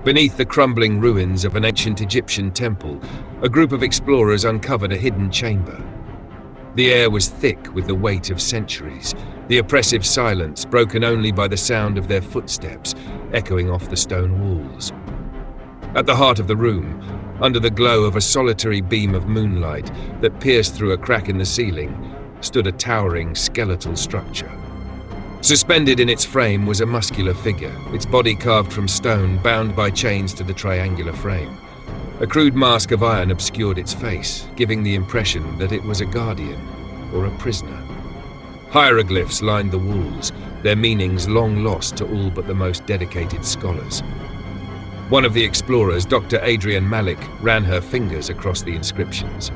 Beneath the crumbling ruins of an ancient Egyptian temple, a group of explorers uncovered a hidden chamber. The air was thick with the weight of centuries, the oppressive silence broken only by the sound of their footsteps echoing off the stone walls. At the heart of the room, under the glow of a solitary beam of moonlight that pierced through a crack in the ceiling, stood a towering skeletal structure. Suspended in its frame was a muscular figure, its body carved from stone, bound by chains to the triangular frame. A crude mask of iron obscured its face, giving the impression that it was a guardian or a prisoner. Hieroglyphs lined the walls, their meanings long lost to all but the most dedicated scholars. One of the explorers, Dr. Adrian Malik, ran her fingers across the inscriptions.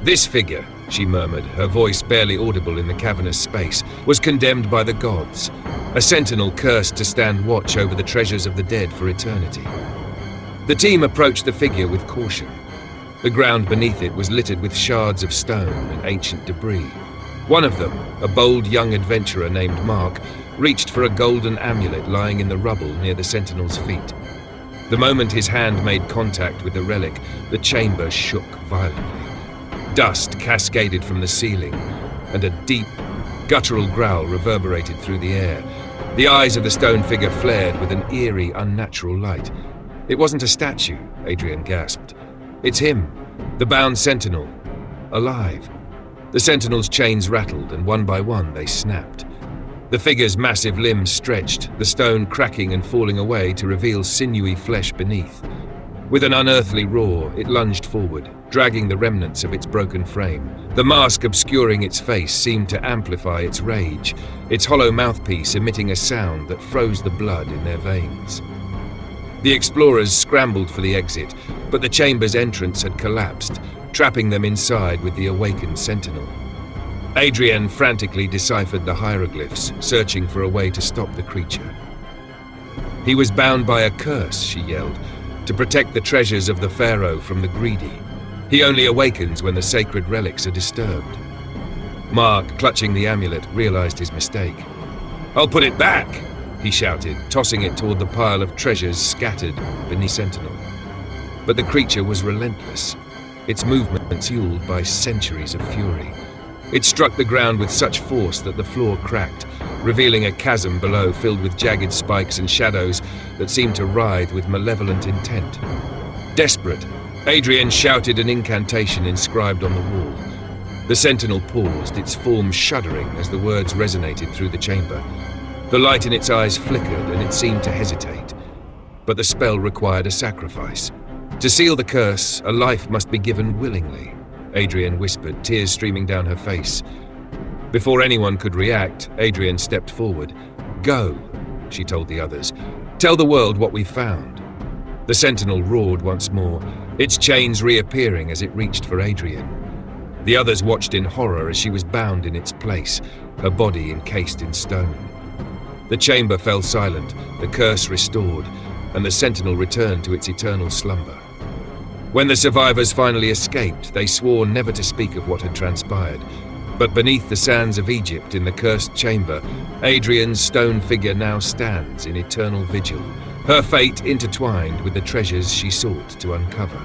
"This figure," she murmured, her voice barely audible in the cavernous space, "was condemned by the gods, a sentinel cursed to stand watch over the treasures of the dead for eternity." The team approached the figure with caution. The ground beneath it was littered with shards of stone and ancient debris. One of them, a bold young adventurer named Mark, reached for a golden amulet lying in the rubble near the sentinel's feet. The moment his hand made contact with the relic, the chamber shook violently. Dust cascaded from the ceiling, and a deep, guttural growl reverberated through the air. The eyes of the stone figure flared with an eerie, unnatural light. "It wasn't a statue," Adrian gasped. "It's him, the bound sentinel, alive." The sentinel's chains rattled, and one by one they snapped. The figure's massive limbs stretched, the stone cracking and falling away to reveal sinewy flesh beneath. With an unearthly roar, it lunged forward, dragging the remnants of its broken frame. The mask obscuring its face seemed to amplify its rage, its hollow mouthpiece emitting a sound that froze the blood in their veins. The explorers scrambled for the exit, but the chamber's entrance had collapsed, trapping them inside with the awakened sentinel. Adrian frantically deciphered the hieroglyphs, searching for a way to stop the creature. "He was bound by a curse," she yelled, "to protect the treasures of the pharaoh from the greedy. He only awakens when the sacred relics are disturbed." Mark, clutching the amulet, realized his mistake. "I'll put it back!" he shouted, tossing it toward the pile of treasures scattered beneath Sentinel. But the creature was relentless, its movements fueled by centuries of fury. It struck the ground with such force that the floor cracked, revealing a chasm below filled with jagged spikes and shadows that seemed to writhe with malevolent intent. Desperate, Adrian shouted an incantation inscribed on the wall. The sentinel paused, its form shuddering as the words resonated through the chamber. The light in its eyes flickered and it seemed to hesitate. But the spell required a sacrifice. To seal the curse, a life must be given willingly, Adrian whispered, tears streaming down her face. Before anyone could react, Adrian stepped forward. "Go," she told the others. "Tell the world what we've found." The sentinel roared once more, its chains reappearing as it reached for Adrian. The others watched in horror as she was bound in its place, her body encased in stone. The chamber fell silent, the curse restored, and the sentinel returned to its eternal slumber. When the survivors finally escaped, they swore never to speak of what had transpired. But beneath the sands of Egypt in the cursed chamber, Adrian's stone figure now stands in eternal vigil, her fate intertwined with the treasures she sought to uncover.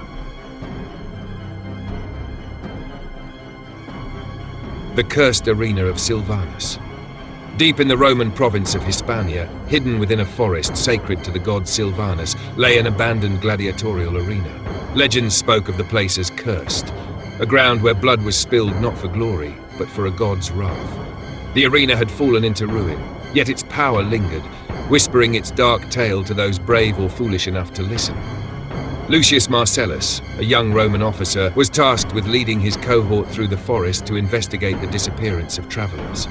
The cursed arena of Silvanus. Deep in the Roman province of Hispania, hidden within a forest sacred to the god Silvanus, lay an abandoned gladiatorial arena. Legends spoke of the place as cursed, a ground where blood was spilled not for glory, but for a god's wrath. The arena had fallen into ruin, yet its power lingered, whispering its dark tale to those brave or foolish enough to listen. Lucius Marcellus, a young Roman officer, was tasked with leading his cohort through the forest to investigate the disappearance of travelers.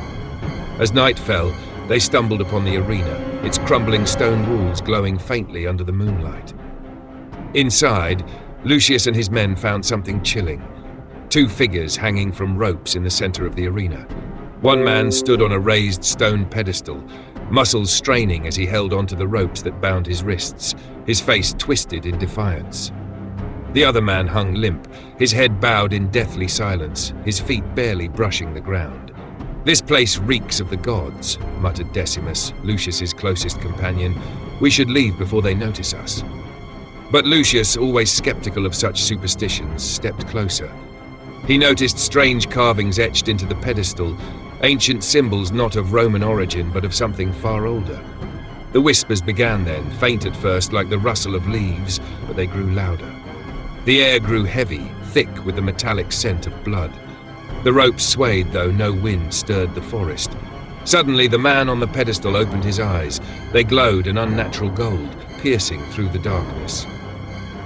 As night fell, they stumbled upon the arena, its crumbling stone walls glowing faintly under the moonlight. Inside, Lucius and his men found something chilling. Two figures hanging from ropes in the center of the arena. One man stood on a raised stone pedestal, muscles straining as he held onto the ropes that bound his wrists, his face twisted in defiance. The other man hung limp, his head bowed in deathly silence, his feet barely brushing the ground. "This place reeks of the gods," muttered Decimus, Lucius's closest companion. "We should leave before they notice us." But Lucius, always skeptical of such superstitions, stepped closer. He noticed strange carvings etched into the pedestal, ancient symbols not of Roman origin but of something far older. The whispers began then, faint at first like the rustle of leaves, but they grew louder. The air grew heavy, thick with the metallic scent of blood. The ropes swayed, though no wind stirred the forest. Suddenly, the man on the pedestal opened his eyes. They glowed an unnatural gold, piercing through the darkness.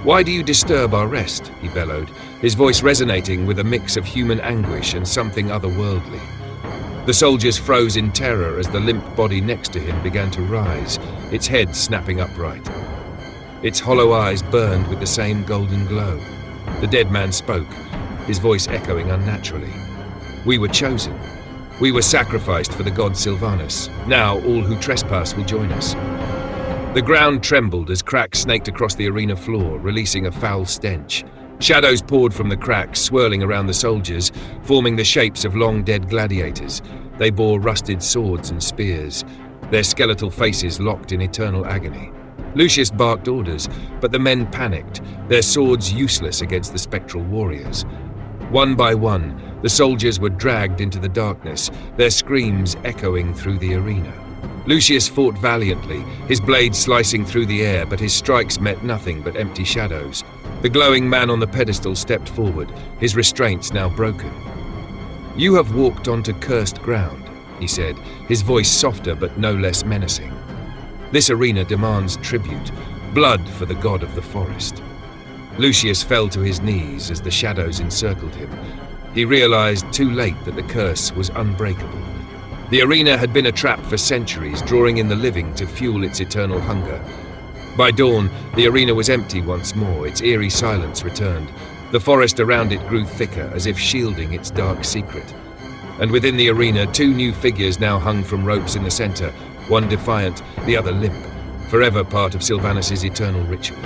"Why do you disturb our rest?" he bellowed, his voice resonating with a mix of human anguish and something otherworldly. The soldiers froze in terror as the limp body next to him began to rise, its head snapping upright. Its hollow eyes burned with the same golden glow. The dead man spoke, his voice echoing unnaturally. "We were chosen. We were sacrificed for the god Silvanus. Now all who trespass will join us." The ground trembled as cracks snaked across the arena floor, releasing a foul stench. Shadows poured from the cracks, swirling around the soldiers, forming the shapes of long-dead gladiators. They bore rusted swords and spears, their skeletal faces locked in eternal agony. Lucius barked orders, but the men panicked, their swords useless against the spectral warriors. One by one, the soldiers were dragged into the darkness, their screams echoing through the arena. Lucius fought valiantly, his blade slicing through the air, but his strikes met nothing but empty shadows. The glowing man on the pedestal stepped forward, his restraints now broken. "You have walked onto cursed ground," he said, his voice softer but no less menacing. "This arena demands tribute, blood for the god of the forest." Lucius fell to his knees as the shadows encircled him. He realized too late that the curse was unbreakable. The arena had been a trap for centuries, drawing in the living to fuel its eternal hunger. By dawn, the arena was empty once more, its eerie silence returned. The forest around it grew thicker, as if shielding its dark secret. And within the arena, two new figures now hung from ropes in the center, one defiant, the other limp, forever part of Silvanus's eternal ritual.